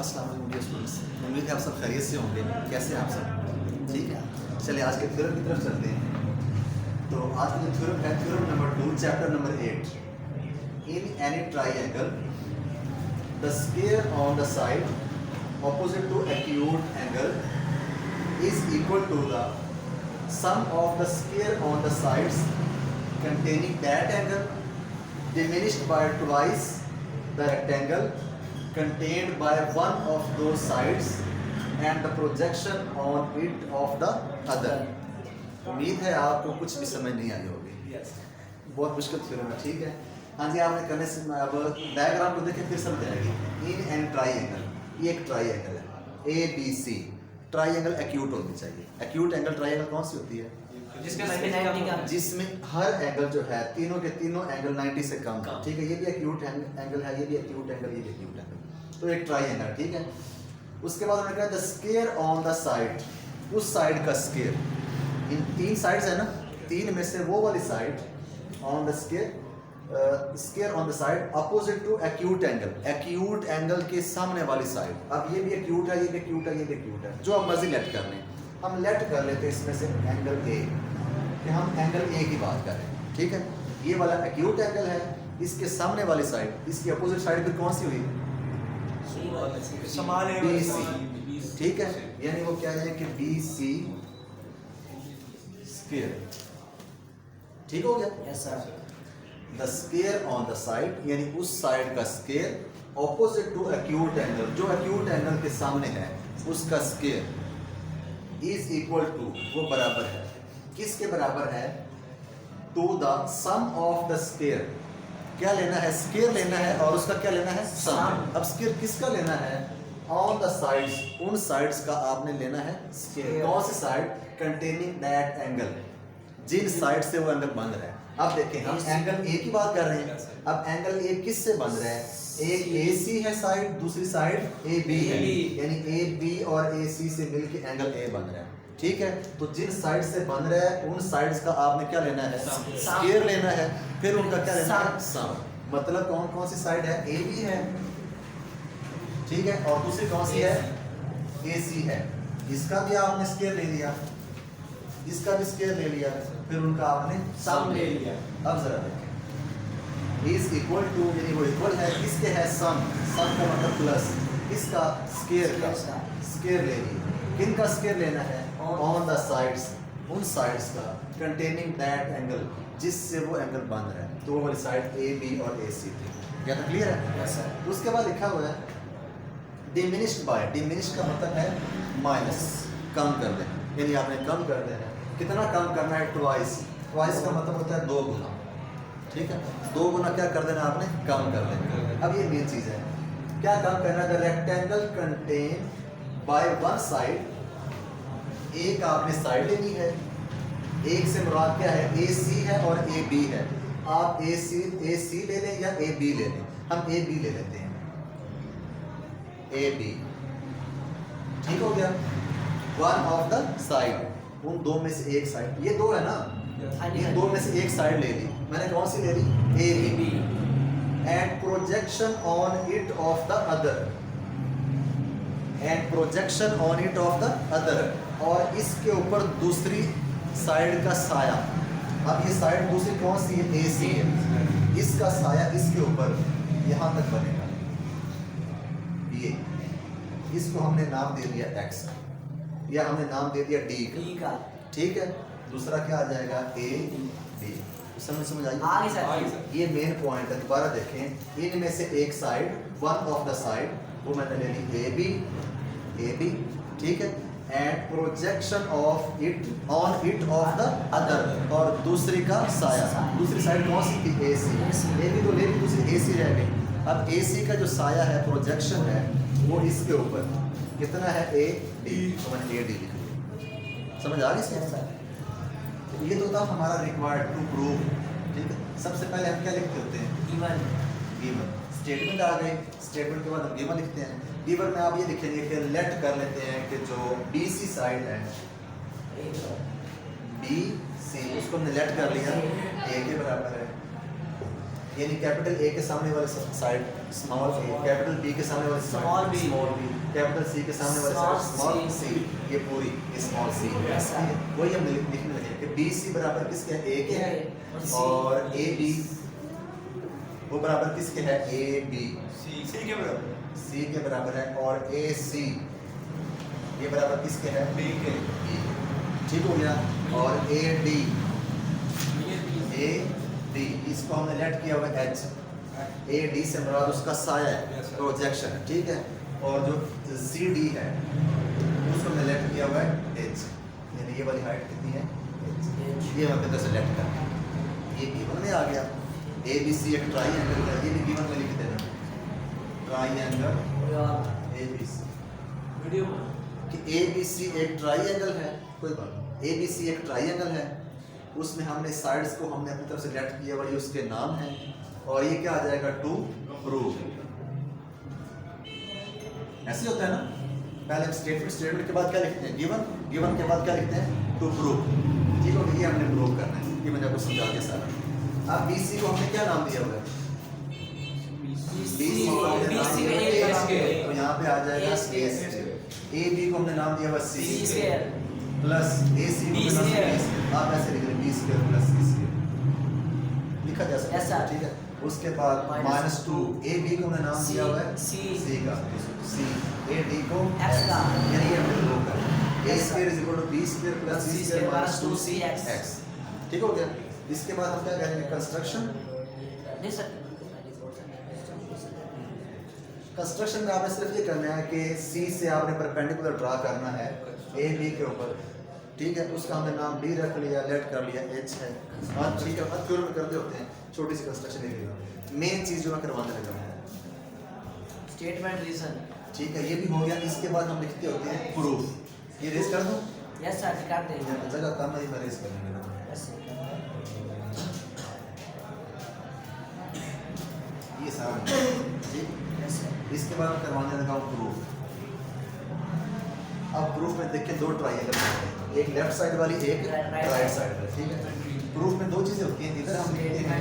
अस्सलाम वालेकुम dear students, उम्मीद है आप सब खैरियत से होंगे। कैसे हैं आप सब? ठीक है, चलिए आज के थ्योरम की तरफ चलते हैं। तो आज का जो थ्योरम है theorem number 2 chapter number 8। In any triangle the square on the side opposite to acute angle is equal to the sum of the square on the sides containing that angle diminished by twice the rectangle contained by one of those sides and the projection on it of the other। उम्मीद है आपको कुछ भी समझ नहीं आई होगी। बहुत मुश्किल थ्योरम है, ठीक है। हाँ जी, आपने करने से अब डायग्राम को देखें फिर समझ आएगी। इन एंड ट्राइएंगल, ये एक ट्राइएंगल है A B C. Triangle acute होनी चाहिए। एक्यूट एंगल ट्राइएंगल कौन सी होती है? जिसमें हर एंगल जो है तीनों के तीनों एंगल 90 से कम का, ठीक है। ये भी एक्यूट एंगल है, ये भी एक्यूट एंगल, ये भी एक्यूट एंगल। तो एक ट्राइएंगल, ठीक है। उसके बाद उन्होंने कहा the square on the side, उस साइड का स्क्वायर। इन तीन साइड्स है ना, तीन में से वो वाली side on the square, square on the side opposite to acute angle, acute angle के सामने वाली साइड। अब ये भी एक्यूट है, ये भी एक्यूट है, ये भी एक्यूट है। जो आप मर्जी लेट कर लें, हम लेट कर लेते हैं इसमें से एंगल ए, कि हम एंगल ए की बात कर रहे हैं, ठीक है। ये वाला एक्यूट एंगल है, इसके सामने वाली साइड, इसकी अपोजिट साइड फिर कौन सी हुई? बी सी, ठीक है। यानी वो क्या है कि बी सी स्क्वायर, ठीक हो गया। Yes sir. The square on the side यानी उस साइड का square opposite to acute angle, जो एक्यूट एंगल के सामने है उसका स्क्वायर इज इक्वल टू, वो बराबर है, किसके बराबर है? To the sum of the square. क्या लेना है? स्क्वायर लेना है, और उसका क्या लेना है? सम। अब स्क्वायर किसका लेना है? ऑन द साइड्स, उन साइड्स का आपने लेना है स्क्वायर। कौन सी साइड? कंटेनिंग दैट एंगल, जिन साइड से वो एंगल बन रहा है। अब देखें, हम एंगल ए की बात कर रहे हैं। अब एंगल ए किस से बन रहा है? एक ए सी है साइड, दूसरी साइड ए बी है, यानी ए बी और ए सी से मिलके एंगल ए बन रहा है, ठीक है। तो जिन साइड से बन रहा है उन साइड्स का आपने क्या लेना है? स्क्वायर लेना है। फिर उनका क्या लेना है? सम। मतलब कौन कौन सी साइड है? ए बी है, ठीक है, और दूसरी कौन सी है? ए सी है। इसका भी आपने स्क्वायर ले लिया, इसका भी स्क्वायर ले लिया, फिर उनका आपने सम ले लिया। अब जरा देखें, इज इक्वल टू यानी वो इक्वल है, किसके है? सम। सम का मतलब प्लस, किसका? स्क्वायर का स्क्वायर ले लिया। किन का स्क्वायर लेना है? ऑन द साइड्स, उन साइड्स का कंटेनिंग दैट एंगल, जिससे वो एंगल बन रहा है। तो वो वाली साइड ए बी और ए सी थी। क्या तो क्लियर है? Yes sir. उसके बाद लिखा हुआ है डिमिनिश्ड बाय। डिमिनिश्ड का मतलब है माइनस, कम कर देना, यानी आपने कम कर देना है। कितना कम करना है? ट्वाइस। ट्वाइस का मतलब होता है दो गुना, ठीक है। दो गुना क्या कर देना आपने? कम कर देना। अब ये मेन चीज है, क्या कम करना? The rectangle contain by one side, एक आपने साइड लेनी है। एक से मुराद क्या है? ए सी है और ए बी है। आप ए सी ले लें या ए बी ले लें। हम ए बी ले लेते हैं, ए बी, ठीक हो गया। वन ऑफ द साइड, उन दो में से एक साइड, ये दो है ना, इन दो में से एक साइड ले ली मैंने। कौन सी ले ली? A B. And projection on it of the other, and projection on it of the other, और इसके ऊपर दूसरी साइड का साया। अब ये साइड दूसरी कौन सी है? ए सी है। इसका साया इसके ऊपर यहाँ तक बनेगा, ये, इसको हमने नाम दे दिया एक्स, या हमने नाम दे दिया डी का, ठीक है। दूसरा क्या आ जाएगा? A D. समझ आइए। ये मेन पॉइंट है। दोबारा देखें, इनमें से एक side, one of the side, वो मैंने ले ली ए बी, ठीक है। And projection of it on it of the other, और दूसरी का साया। दूसरी साइड कौन सी थी? ए सी। ए बी तो ले ली, दूसरी ए सी रह गई। अब ए सी का जो साया है, प्रोजेक्शन है, वो इसके ऊपर कितना है? A D. तो मैंने ए डी लिख लिया। समझ आ गई सर? ये तो था हमारा रिक्वायर्ड टू प्रूव, ठीक है। सबसे पहले हम क्या लिखते होते हैं? गिवन। स्टेटमेंट आ गए, स्टेटमेंट के बाद हम गिवन लिखते हैं। गिवन में आप ये लिखेंगे कि लेट कर लेते हैं कि जो बी सी साइड है, बी सी, उसको हमने लेट कर लिया, ए के बराबर है, यानी कैपिटल ए के सामने वाले side small a, capital B के सामने वाली Small b. Small b, capital C के सामने वाली Small side small c. C, ये पूरी स्मॉल सी। Yes, sir. वही हम लिखने लगे कि बी सी बराबर किसके है, ए के है, और C और ए बी वो बराबर किसके है, ए बी सी के बराबर सी के बराबर है, और ए सी ये बराबर किसके है, बी के बी। ठीक हो गया। और ए डी इसको हमने लेट किया हुआ एच, ए डी से मुराद उसका साया है, Yes, sir. प्रोजेक्शन है, ठीक है। और जो सी डी है उसको हमने लेट किया हुआ है एच, यानी ये वाली हाइट कितनी है, एच। ये हम इधर से लेट कर, ये गिवन में आ गया। ए बी सी एक ट्राइएंगल है, ये भी गिवन में लिख देना, triangle A B C, video कि ए बी सी एक ट्राइएंगल है, कोई बात नहीं, ए बी सी एक ट्राइएंगल है, उसमें हमने साइड्स को हमने अपनी तरफ से लेट किया हुआ, ये उसके नाम है, और ये क्या आ जाएगा, टू प्रूव। ऐसे होता है ना, पहले हम स्टेटमेंट के बाद क्या लिखते हैं, गिवन के बाद क्या लिखते हैं, टू प्रूव। ठीक हो, ये हमने प्रूव करना है, ये मैंने आपको समझा दिया सारा। अब बी सी को हमने क्या नाम दिया हुआ है, BC तो यहाँ पे आ जाएगा ए बी को हमने नाम दिया हुआ सी स्क्वायर प्लस ए सी B square. आप ऐसे लिख रहे बी स्क्वायर प्लस सी स्क्वायर लिखा जा सकता Yes, sir. है, ठीक है। उसके बाद माइनस टू, ए बी को हमने नाम C, दिया हुआ है C. सी का, सी ए डी को X का. यानी ये हमने प्रूव करना है। A Yes, sir. Square is equal to B square plus C C square square minus minus 2 C 2cx. X. ठीक हो गया। इसके बाद हम क्या करेंगे, कंस्ट्रक्शन। नहीं सर कंस्ट्रक्शन में आपने सिर्फ ये करना है कि सी से आपने परपेंडिकुलर ड्रा करना है ए बी के ऊपर, ठीक है। उसका हमने नाम डी रख लिया, लेट कर लिया, एच है। हाँ ठीक है, हर थ्योरम में करते होते हैं, छोटी सी कंस्ट्रक्शन ले लिया। मेन चीज़ जो मैं करवाने लगा हूँ, स्टेटमेंट रीजन ठीक है, ये भी हो गया। इसके बाद हम लिखते होते हैं प्रूफ। ये रेस कर दूँ, यस सर कर देंगे जगह कम है, मैं रेस कर लूँगा। ये सारा ठीक। यस सर इसके बाद मैं करवाने लगा हूँ प्रूफ। अब प्रूफ में देखिए दो ट्राइएंगल हैं, एक लेफ्ट साइड वाली, एक राइट साइड वाली, ठीक है। प्रूफ में दो चीज़ें होती हैं, इधर हम लिखते हैं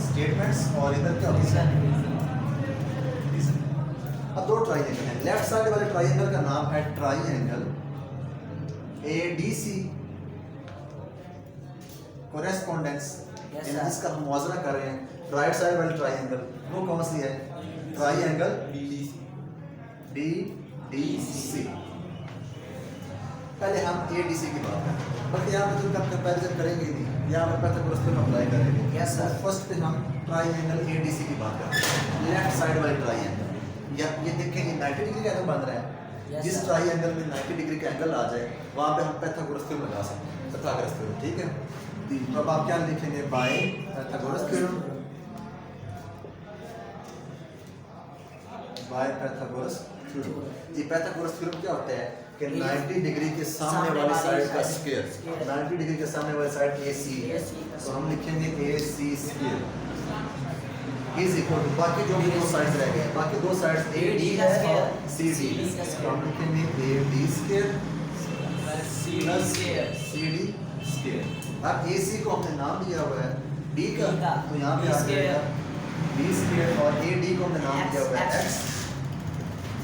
स्टेटमेंट्स और इधर क्या होती है, रीजन। अब दो ट्राइएंगल हैं, लेफ्ट साइड वाले ट्राइएंगल का नाम है ट्राइएंगल ADC कोरेस्पोंडेंस, Yes, यानी sir. जिसका हम मुआवजा कर रहे हैं। राइट साइड वाली ट्राइएंगल वो कौन सी है, ट्राइएंगल DDC। पहले हम ADC की बात करें, बल्कि यहाँ पे तो हम कंपैरिजन करेंगे ही नहीं, यहाँ पे पाइथागोरस थ्योरम अप्लाई करेंगे। Yes, sir. फर्स्ट पे हम ट्राइएंगल ADC की बात करते हैं, लेफ्ट साइड वाले ट्राइएंगल। या ये देखें, ये 90 डिग्री का एंगल बन रहा है। Yes, जिस sir. ट्राइएंगल में 90 डिग्री का एंगल आ जाए, वहाँ पे हम पाइथागोरस थ्योरम लगा सकते हैं, पाइथागोरस थ्योरम, ठीक है। तो अब आप क्या लिखेंगे, by Pythagoras theorem, by Pythagoras theorem. ये पाइथागोरस थ्योरम क्या होता है कि 90 डिग्री के सामने वाली साइड का स्क्वायर, 90 डिग्री के सामने वाली साइड AC है, तो हम लिखेंगे AC square is equal to, बाकी जो भी दो साइड्स रह गए, बाकी दो साइड्स AD है और CD, तो हम लिखेंगे AD square plus CD square. अब AC को हमने नाम दिया हुआ है D का, तो यहाँ पे आ जाएगा B स्क्वायर, और AD को हमने नाम दिया हुआ है X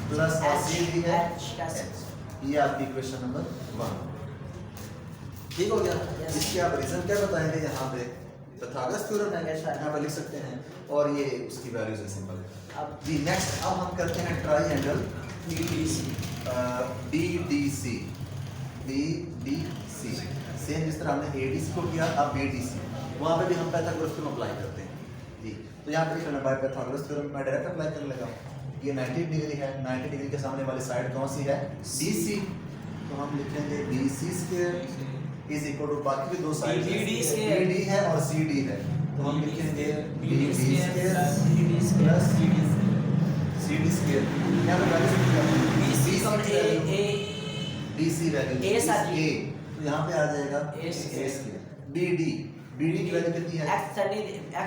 प्लस, और CD है H। ये आपकी इक्वेशन नंबर 1, ठीक हो गया। Yes. इसके आप रीजन क्या बताएंगे, यहाँ पे पाइथागोरस थ्योरम है, Yes, sir. यहाँ पे लिख सकते हैं, और ये उसकी वैल्यूज है, सिंपल है। अब जी नेक्स्ट, अब हम करते हैं ट्राइएंगल DDC DDC। सेम जिस तरह हमने ADC को किया, अब ADC, वहाँ पे भी हम पाइथागोरस थ्योरम अप्लाई करते हैं जी। तो यहाँ पे लिखना बाय पाइथागोरस थ्योरम, मैं डायरेक्ट अप्लाई करने लगा हूँ। ये 90 डिग्री है, 90 डिग्री के सामने वाली साइड कौन सी है, DC, तो हम लिखेंगे BC square is equal to, बाकी भी दो साइड DD स्क्वायर। DD है और CD है, तो हम लिखेंगे BD BD square square plus CD square. यहाँ पे वैल्यू BC और DC वैल्यू A सर जी। तो यहाँ पे आ जाएगा A स्क्वायर। BD की वैल्यू कितनी है, X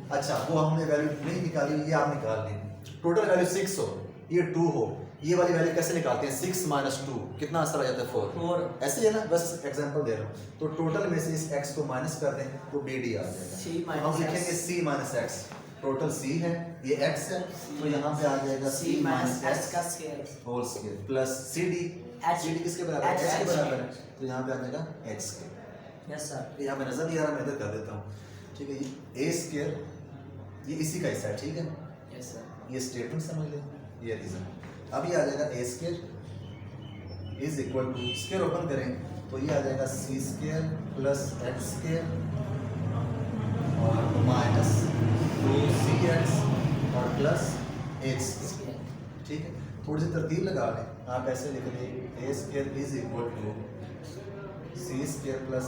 अच्छा वो हमने वैल्यू नहीं निकाली, ये आप निकाल लें। टोटल वैल्यू 6 हो, ये 2 हो, ये वाली वैल्यू कैसे निकालते हैं, 6 माइनस 2 कितना आंसर आ जाता है, 4। ऐसे ही है ना, बस एग्जांपल दे रहा हूँ। तो टोटल में से इस x को माइनस कर दें तो BD आ जाएगा, C तो हम minus लिखेंगे X। C minus x. Total c है, ये x है, तो यहाँ पे आ जाएगा C माइनस h का square whole square plus cd, H cd किसके बराबर है? H h के H बराबर है, तो यहाँ पे आ जाएगा h स्क्वायर। यस सर यहाँ पे नजर नहीं आ रहा, मैं इधर कर देता हूँ, ठीक है। ये a स्क्वायर, ये इसी का हिस्सा है, ठीक है। यस सर ये स्टेटमेंट समझ लो, ये रीजन। अब ये आ जाएगा a square is equal to, square open करें तो ये आ जाएगा c square plus x square और माइनस 2cx और प्लस h स्क्वायर, ठीक है। थोड़ी सी तरतीब लगा लें, आप ऐसे लिख लें a square is equal to c square plus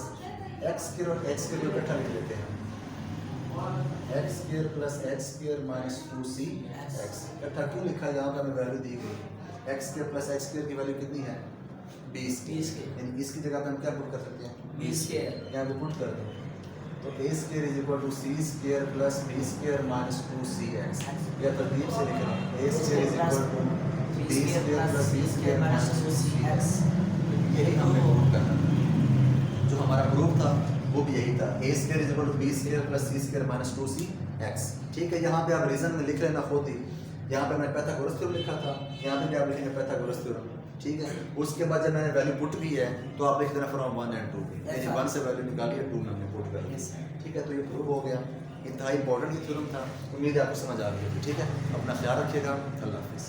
x square और h स्क्वायर को इकट्ठा लिख लेते हैं, x square plus h square minus 2cx। इकट्ठा क्यों लिखा है? यहाँ पे हमें वैल्यू दी गई, x square plus h square की वैल्यू कितनी है? 20 यानी इसकी जगह पे हम क्या पुट कर सकते हैं? 20 स्क्वायर, यहाँ पे पुट कर दो, तो a square is equal to c square plus b square minus 2cx, या तरतीब से लिख लें a square is equal to b square plus b square minus 2cx। यही हमने प्रूव करना था, जो हमारा प्रूफ था वो भी यही था, a square is equal to b square plus c square minus 2cx, ठीक है। यहाँ पे आप रीजन में लिख लेना खुद ही, यहाँ पे मैंने पाइथागोरस थ्योरम लिखा था, यहाँ पे भी आप लिखेंगे पाइथागोरस थ्योरम, ठीक है। उसके बाद जब मैंने वैल्यू पुट की है तो आप लिख देना फ्रॉम 1 एंड 2, यानी 1 से वैल्यू निकालिए 2 में हमने पुट कर दी, ठीक है। तो ये प्रूव हो गया, इंतहाई इंपॉर्टेंट ये थ्योरम था, उम्मीद है आपको समझ आ गई होगी, ठीक है। अपना ख्याल रखिएगा, अल्लाह हाफिज़।